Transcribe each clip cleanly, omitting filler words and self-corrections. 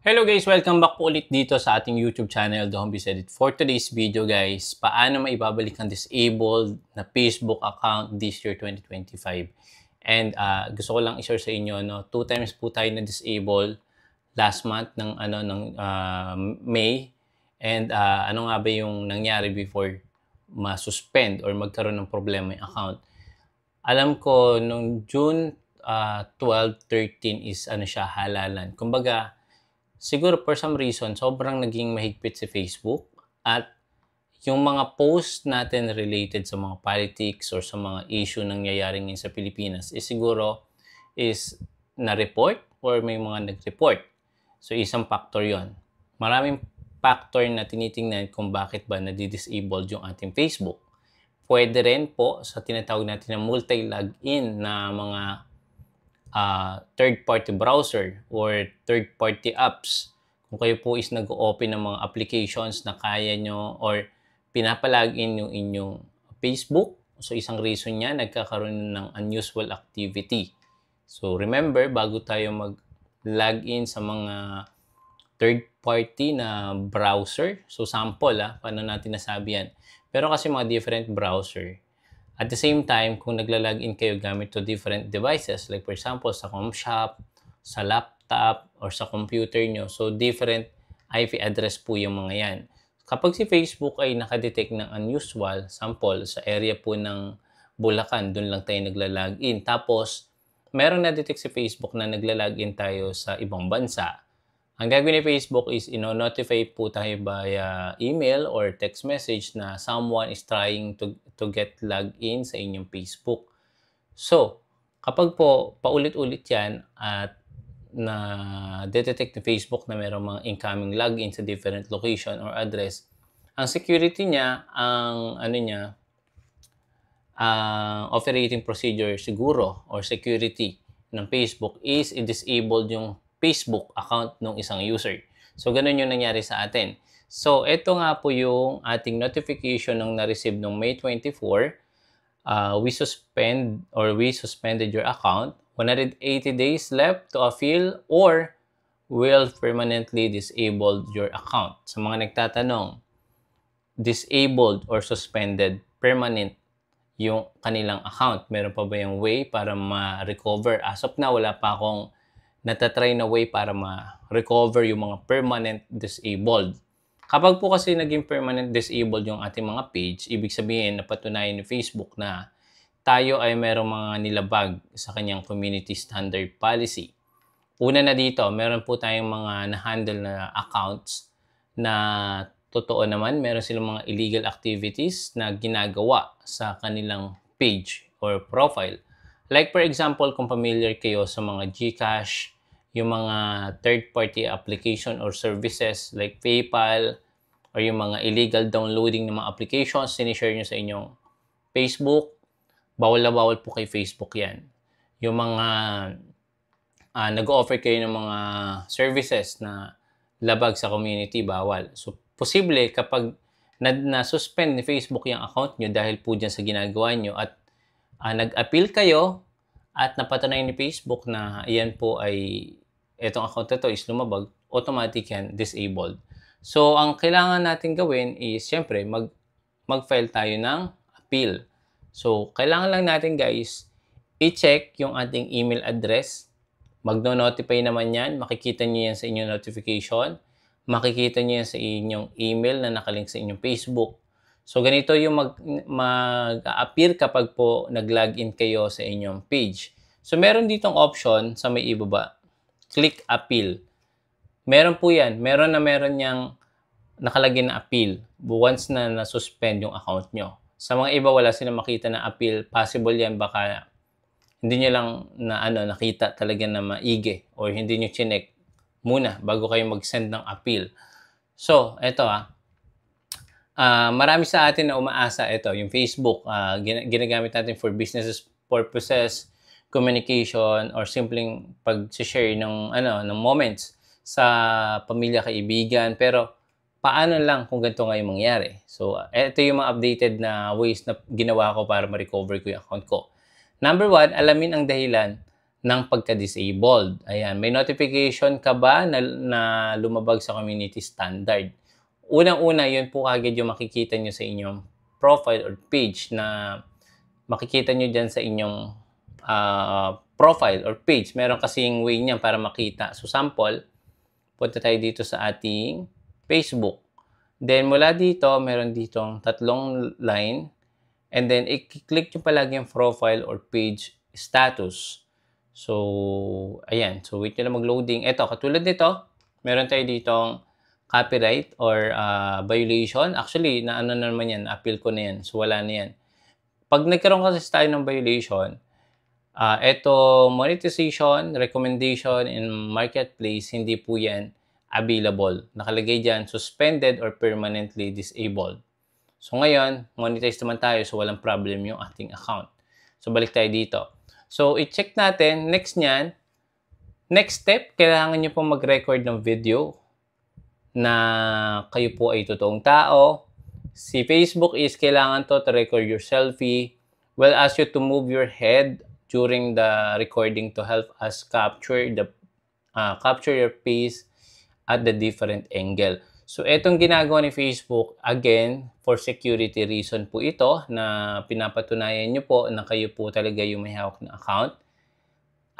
Hello guys! Welcome back po ulit dito sa ating YouTube channel, The Home Biz Edit. For today's video guys, paano maibabalik ang disabled na Facebook account this year 2025. And gusto ko lang i-share sa inyo, no, 2 times po tayo na disable last month ng May. And ano nga ba yung nangyari before ma-suspend or magkaroon ng problema yung account. Alam ko nung June 12, 13 is siya, halalan. Kumbaga, siguro for some reason, sobrang naging mahigpit si Facebook at yung mga post natin related sa mga politics or sa mga issue nangyayari ngayon sa Pilipinas siguro is na-report or may mga nag-report. So, isang factor yon. Maraming factor na tinitingnan kung bakit ba nadi-disabled yung ating Facebook. Pwede rin po sa tinatawag natin na multi-login na mga third-party browser or third-party apps. Kung kayo po is nag-open ng mga applications na kaya nyo or pinapalagin yung inyong Facebook, so isang reason niya, nagkakaroon ng unusual activity. So remember, bago tayo mag-login sa mga third-party na browser, so sample paano natin nasabi yan. Pero kasi mga different browser, at the same time, kung nagla-login kayo gamit to different devices, like for example, sa home shop, sa laptop, or sa computer nyo, so different IP address po yung mga yan. Kapag si Facebook ay nakadetect ng unusual, sample, sa area po ng Bulacan, dun lang tayo nagla-login. Tapos, merong na-detect si Facebook na nagla-login tayo sa ibang bansa. Ang gagawin ni Facebook is ino-notify po tayo via email or text message na someone is trying to get login sa inyong Facebook. So, kapag po paulit-ulit yan at na-detect ni Facebook na mayroong mga incoming login sa different location or address, ang security niya, ang operating procedure siguro or security ng Facebook is i-disable yung Facebook account ng isang user. So, ganun yung nangyari sa atin. So, ito nga po yung ating notification ng na-receive noong May 24. We suspended your account. 180 days left to appeal or will permanently disable your account. Sa mga nagtatanong, disabled or suspended permanent yung kanilang account. Meron pa ba yung way para ma-recover? As of now, wala pa akong natatry na way para ma-recover yung mga permanent disabled. Kapag po kasi naging permanent disabled yung ating mga page, ibig sabihin napatunayan ni Facebook na tayo ay merong mga nilabag sa kanyang community standard policy. Una na dito, meron po tayong mga na-handle na accounts na totoo naman, meron silang mga illegal activities na ginagawa sa kanilang page or profile. Like for example, kung familiar kayo sa mga GCash, yung mga third-party application or services like PayPal, or yung mga illegal downloading ng mga applications, sinishare nyo sa inyong Facebook, bawal na bawal po kay Facebook yan. Yung mga nag-offer kayo ng mga services na labag sa community, bawal. So, posible kapag na-suspend ni Facebook yung account nyo dahil po dyan sa ginagawa nyo at nag-appeal kayo at napatunayan ni Facebook na yan po ay itong account na to is lumabag, automatic yan disabled. So, ang kailangan natin gawin is syempre mag-file tayo ng appeal. So, kailangan lang natin guys i-check yung ating email address. Magno-notify naman yan. Makikita nyo yan sa inyong notification. Makikita nyo yan sa inyong email na nakalink sa inyong Facebook. So, ganito yung mag-appear kapag po nag-login kayo sa inyong page. So, meron ditong option sa may ibaba. Click appeal. Meron po yan. Meron niyang nakalagay na appeal once na na-suspend yung account nyo. Sa mga iba, wala silang makita na appeal. Possible yan, baka hindi nyo lang nakita talaga na maigi or hindi nyo chinek muna bago kayo mag-send ng appeal. So, eto marami sa atin na umaasa ito, yung Facebook, ginagamit natin for business purposes, communication, or simpleng pag-share ng moments sa pamilya, kaibigan. Pero paano lang kung ganito ngayon mangyari? So, ito yung mga updated na ways na ginawa ko para ma-recover ko yung account ko. Number 1, alamin ang dahilan ng pagka-disabled. Ayan, may notification ka ba na lumabag sa community standard? Unang-una, yun po agad yung makikita nyo sa inyong profile or page na makikita nyo dyan sa inyong profile or page. Meron kasing way niyan para makita. So, sample, punta tayo dito sa ating Facebook. Then, mula dito, meron ditong tatlong line. And then, i-click nyo palagi yung profile or page status. So, ayan. So, wait nyo na mag-loading. Ito, katulad nito, meron tayo ditong copyright or violation. Actually, na naman yan. Appeal ko na yan. So, wala na yan. Pag nagkaroon kasi tayo ng violation, ito, monetization, recommendation, and marketplace, hindi po yan available. Nakalagay dyan, suspended or permanently disabled. So, ngayon, monetize naman tayo, so walang problem yung ating account. So, balik tayo dito. So, i-check natin. Next nyan, next step, kailangan nyo pong mag-record ng video na kayo po ay totoong tao. Si Facebook is kailangan to record your selfie. We'll ask you to move your head during the recording to help us capture your face at the different angle. So, etong ginagawa ni Facebook, again, for security reason po ito, na pinapatunayan nyo po na kayo po talaga yung may hawak ng account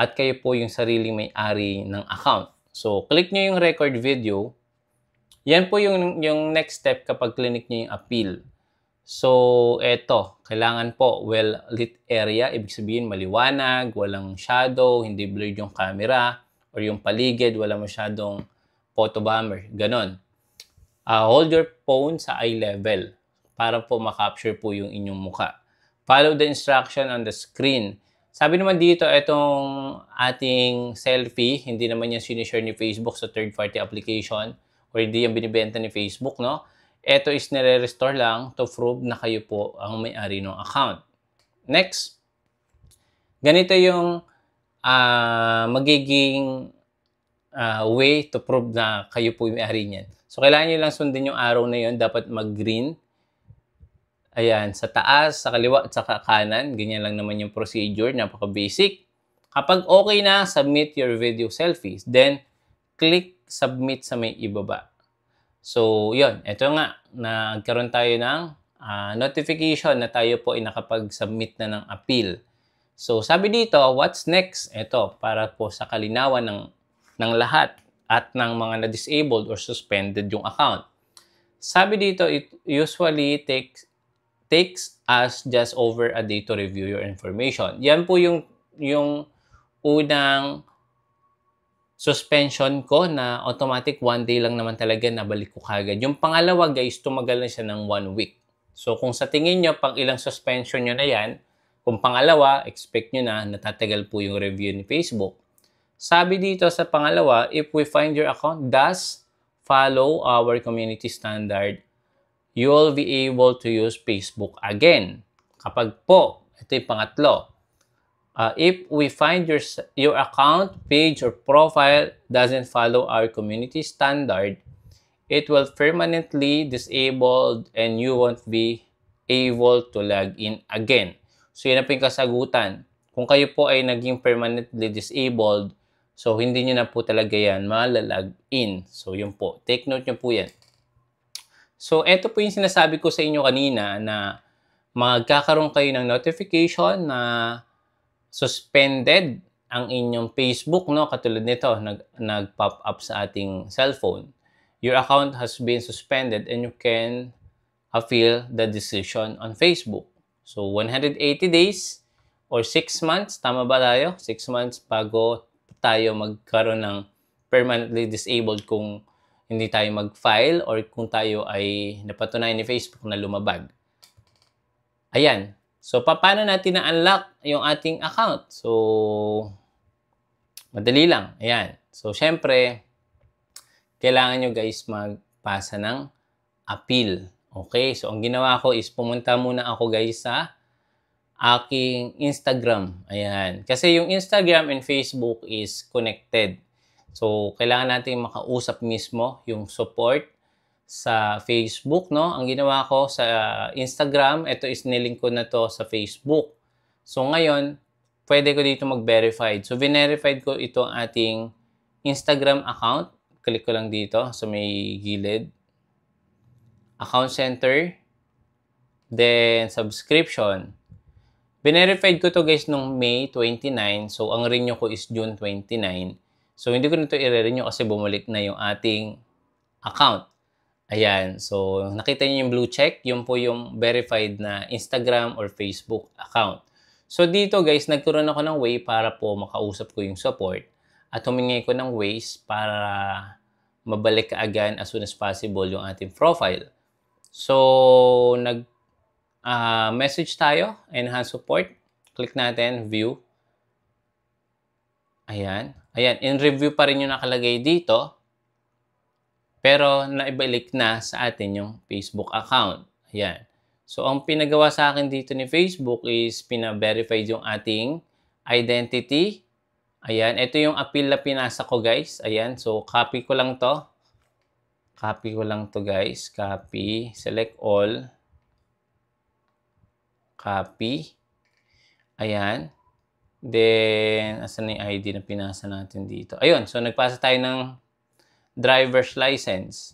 at kayo po yung sariling may-ari ng account. So, click nyo yung record video. Yan po yung next step kapag click nyo yung appeal. So, eto, kailangan po well-lit area, ibig sabihin maliwanag, walang shadow, hindi blurred yung camera, or yung paligid, wala masyadong photo bomber, ganon. Hold your phone sa eye level para po makapture po yung inyong muka. Follow the instruction on the screen. Sabi naman dito, itong ating selfie, hindi naman yan sinishare ni Facebook sa third-party application or hindi yan binibenta ni Facebook, no? Ito is nire-restore lang to prove na kayo po ang may-ari ng account. Next, ganito yung magiging way to prove na kayo po yung may-ari niyan. So, kailangan nyo lang sundin yung arrow na yun. Dapat mag-green. Ayan, sa taas, sa kaliwa, at sa kanan. Ganyan lang naman yung procedure. Napaka-basic. Kapag okay na, submit your video selfies. Then, click submit sa may ibaba. So, yun. Ito nga, nagkaroon tayo ng notification na tayo po ay nakapag-submit na ng appeal. So, sabi dito, what's next? Ito, para po sa kalinawan ng lahat at ng mga na-disabled or suspended yung account. Sabi dito, it usually takes us just over a day to review your information. Yan po yung unang suspension ko na automatic 1 day lang naman talaga nabalik ko kagad. Yung pangalawa guys, tumagal na siya ng 1 week. So kung sa tingin nyo, pang ilang suspension nyo na yan, kung pangalawa, expect nyo na natatagal po yung review ni Facebook. Sabi dito sa pangalawa, if we find your account does follow our community standard, you will be able to use Facebook again. Kapag po, ito yung pangatlo, if we find your account, page, or profile doesn't follow our community standard, it will permanently disabled and you won't be able to log in again. So, yun na po yung kasagutan. Kung kayo po ay naging permanently disabled, so hindi nyo na po talaga yan malalag in. So, yun po. Take note nyo po yan. So, ito po yung sinasabi ko sa inyo kanina na magkakaroon kayo ng notification na suspended ang inyong Facebook, no? Katulad nito, nag-pop up sa ating cellphone. Your account has been suspended and you can appeal the decision on Facebook. So, 180 days or 6 months, tama ba tayo? 6 months bago tayo magkaroon ng permanently disabled kung hindi tayo mag-file or kung tayo ay napatunayan ni Facebook na lumabag. Ayan. So, paano natin na-unlock yung ating account? So, madali lang. Ayan. So, syempre, kailangan nyo guys magpasa ng appeal. Okay? So, ang ginawa ko is pumunta muna ako guys sa aking Instagram. Ayan. Kasi yung Instagram and Facebook is connected. So, kailangan natin makausap mismo yung support sa Facebook, no? Ang ginawa ko sa Instagram, ito is nilink ko na to sa Facebook. So, ngayon, pwede ko dito mag-verified. So, verified ko ito ang ating Instagram account. Click ko lang dito sa may gilid. Account center. Then, subscription. Binerified ko to guys nung May 29. So, ang renew ko is June 29. So, hindi ko nito i-renew kasi bumalik na yung ating account. Ayan. So, nakita niyo yung blue check. Yun po yung verified na Instagram or Facebook account. So, dito guys, nagkaroon ako ng way para po makausap ko yung support at humingi ko ng ways para mabalik ka agad as soon as possible yung ating profile. So, message tayo, enhance support. Click natin, view. Ayan. Ayan, in review pa rin yung nakalagay dito. Pero naibalik na sa atin yung Facebook account. Ayan. So, ang pinagawa sa akin dito ni Facebook is pina-verified yung ating identity. Ayan. Ito yung appeal na pinasa ko, guys. Ayan. So, copy ko lang to. Copy ko lang to, guys. Copy. Select all. Copy. Ayan. Then, asan na yung ID na pinasa natin dito? Ayun. So, nagpasa tayo ng driver's license.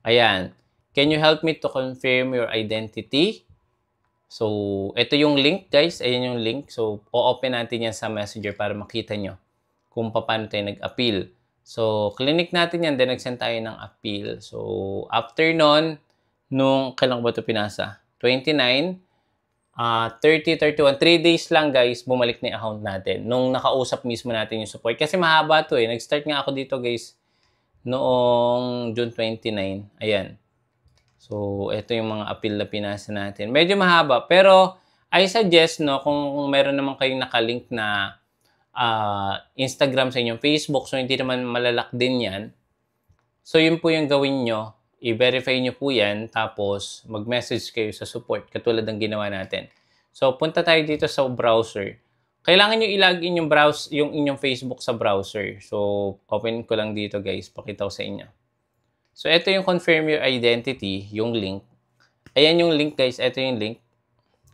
Ayan. Can you help me to confirm your identity? So, ito yung link, guys. Ayan yung link. So, o-open natin yan sa Messenger para makita nyo kung paano tayo nag-appeal. So, clinic natin yan. Then, nag-send tayo ng appeal. So, after nun, kailan ko ba ito pinasa? 29, 30, 31. 3 days lang, guys, bumalik na yung account natin. Nung nakausap mismo natin yung support. Kasi mahaba to eh. Nag-start nga ako dito, guys, noong June 29. Ayan. So, ito yung mga appeal na pinasa natin. Medyo mahaba. Pero, I suggest, no, kung meron naman kayong nakalink na Instagram sa inyong Facebook, so hindi naman malalak din yan. So, yun po yung gawin nyo. I-verify nyo po yan. Tapos, mag-message kayo sa support. Katulad ng ginawa natin. So, punta tayo dito sa browser. Kailangan nyo i-login yung inyong Facebook sa browser. So, open ko lang dito, guys. Pakita ko sa inyo. So, ito yung confirm your identity, yung link. Ayan yung link, guys. Ito yung link.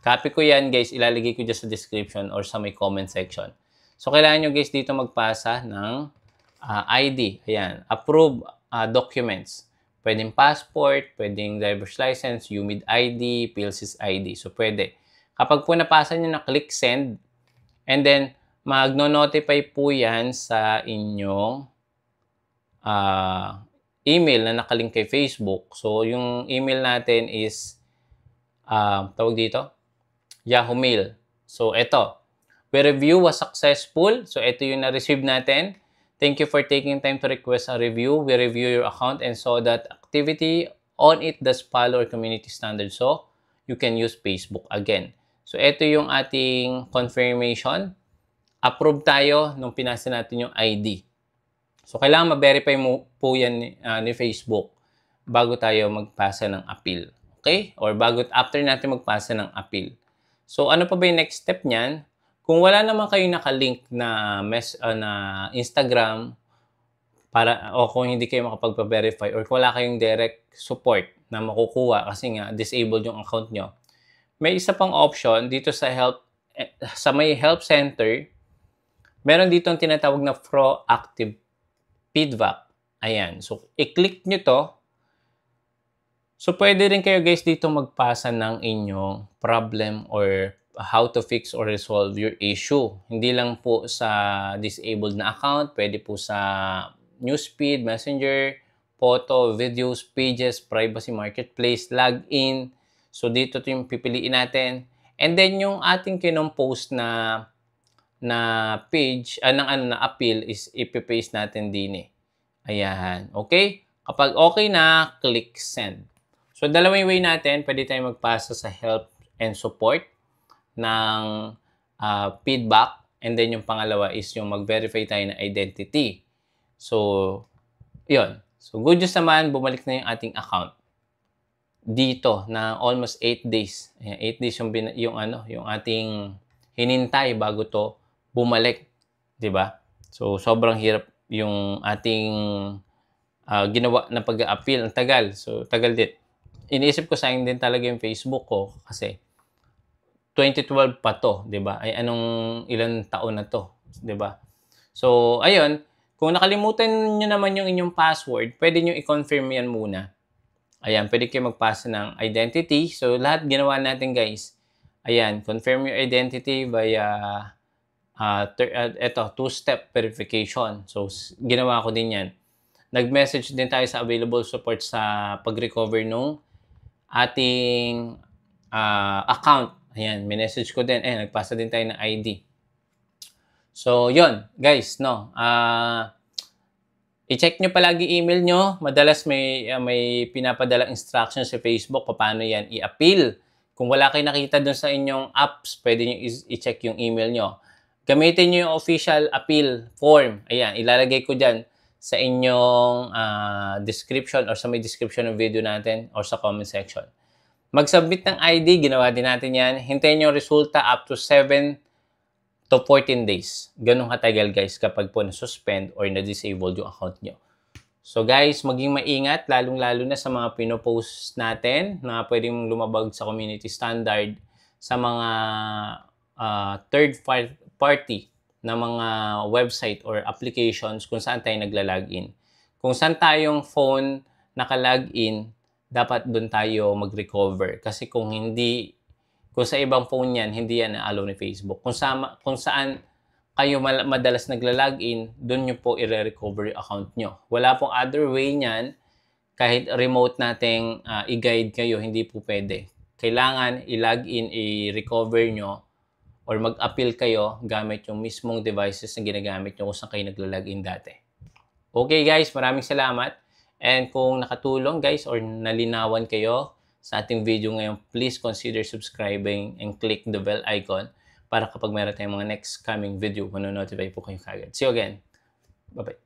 Copy ko yan, guys. Ilalagay ko dyan sa description or sa may comment section. So, kailangan nyo, guys, dito magpasa ng ID. Ayan. Approve documents. Pwedeng passport, pwedeng driver's license, UMID ID, PhilSys ID. So, pwede. Kapag po napasa nyo na click send, and then, magno-notify po yan sa inyong email na nakalink kay Facebook. So, yung email natin is, tawag dito, Yahoo Mail. So, ito. We review was successful. So, ito yung na-receive natin. Thank you for taking time to request a review. We review your account and saw that activity on it does follow our community standards. So, you can use Facebook again. So, ito yung ating confirmation. Approve tayo nung pinasa natin yung ID. So, kailangan ma-verify mo po yan ni Facebook bago tayo magpasa ng appeal. Okay? Or after natin magpasa ng appeal. So, ano pa ba yung next step niyan? Kung wala naman kayong nakalink na Instagram o kung hindi kayo makapagpa-verify or kung wala kayong direct support na makukuha kasi nga disabled yung account nyo, may isa pang option dito sa may help center. Meron dito ang tinatawag na proactive feedback. Ayan. So, i-click nyo to. So, pwede rin kayo guys dito magpasa ng inyong problem or how to fix or resolve your issue. Hindi lang po sa disabled na account. Pwede po sa newsfeed, messenger, photo, videos, pages, privacy marketplace, login. So, dito ito yung pipiliin natin. And then, yung ating kinompost na page, na appeal is ipipaste natin din eh. Ayan. Okay? Kapag okay na, click send. So, dalawang way natin, pwede tayong magpasa sa help and support ng feedback. And then, yung pangalawa is yung mag-verify tayo ng identity. So, yun. So, good news naman, bumalik na yung ating account dito na almost 8 days. Ayan, 8 days yung ating hinintay bago to bumalik, 'di ba? So sobrang hirap yung ating ginawa na pag-a-appeal, ang tagal. So tagal din. Iniisip ko sayang din talaga yung Facebook ko kasi 2012 pa to, 'di ba? Ay anong ilang taon na to, 'di ba? So, ayun, kung nakalimutan niyo naman yung inyong password, pwede niyo i-confirm 'yan muna. Ayan, pwede kayo magpasa ng identity. So, lahat ginawa natin, guys. Ayan, confirm your identity via two-step verification. So, ginawa ko din 'yan. Nag-message din tayo sa available support sa pag-recover nung ating account. Ayan, minessage ko din. Nagpasa din tayo ng ID. So, yon guys, no. I-check nyo palagi email nyo. Madalas may pinapadalang instructions sa Facebook paano yan i-appeal. Kung wala kayo nakita dun sa inyong apps, pwede nyo i-check yung email nyo. Gamitin nyo yung official appeal form. Ayan, ilalagay ko dyan sa inyong description or sa may description ng video natin or sa comment section. Mag-submit ng ID, ginawa din natin yan. Hintayin yung resulta up to 7 to 14 days. Ganun katagal, guys, kapag po na-suspend or na-disable yung account nyo. So, guys, maging maingat, lalong-lalo na sa mga pinopost natin na pwedeng lumabag sa community standard sa mga third party na mga website or applications kung saan tayo nagla-login. Kung saan tayong phone naka-login, dapat doon tayo mag-recover. Kasi kung sa ibang phone yan, hindi yan na-allow ni Facebook. Kung saan kayo madalas nagla-login, doon nyo po i-recover yung account nyo. Wala pong other way niyan, kahit remote nating i-guide kayo, hindi po pwede. Kailangan i-login, i-recover nyo, or mag-appeal kayo gamit yung mismong devices na ginagamit nyo kung saan kayo nagla-login dati. Okay guys, maraming salamat. And kung nakatulong guys or nalinawan kayo sa ating video ngayon, please consider subscribing and click the bell icon para kapag meron tayong mga next coming video, manonotify po kayo kagad. See you again. Bye-bye.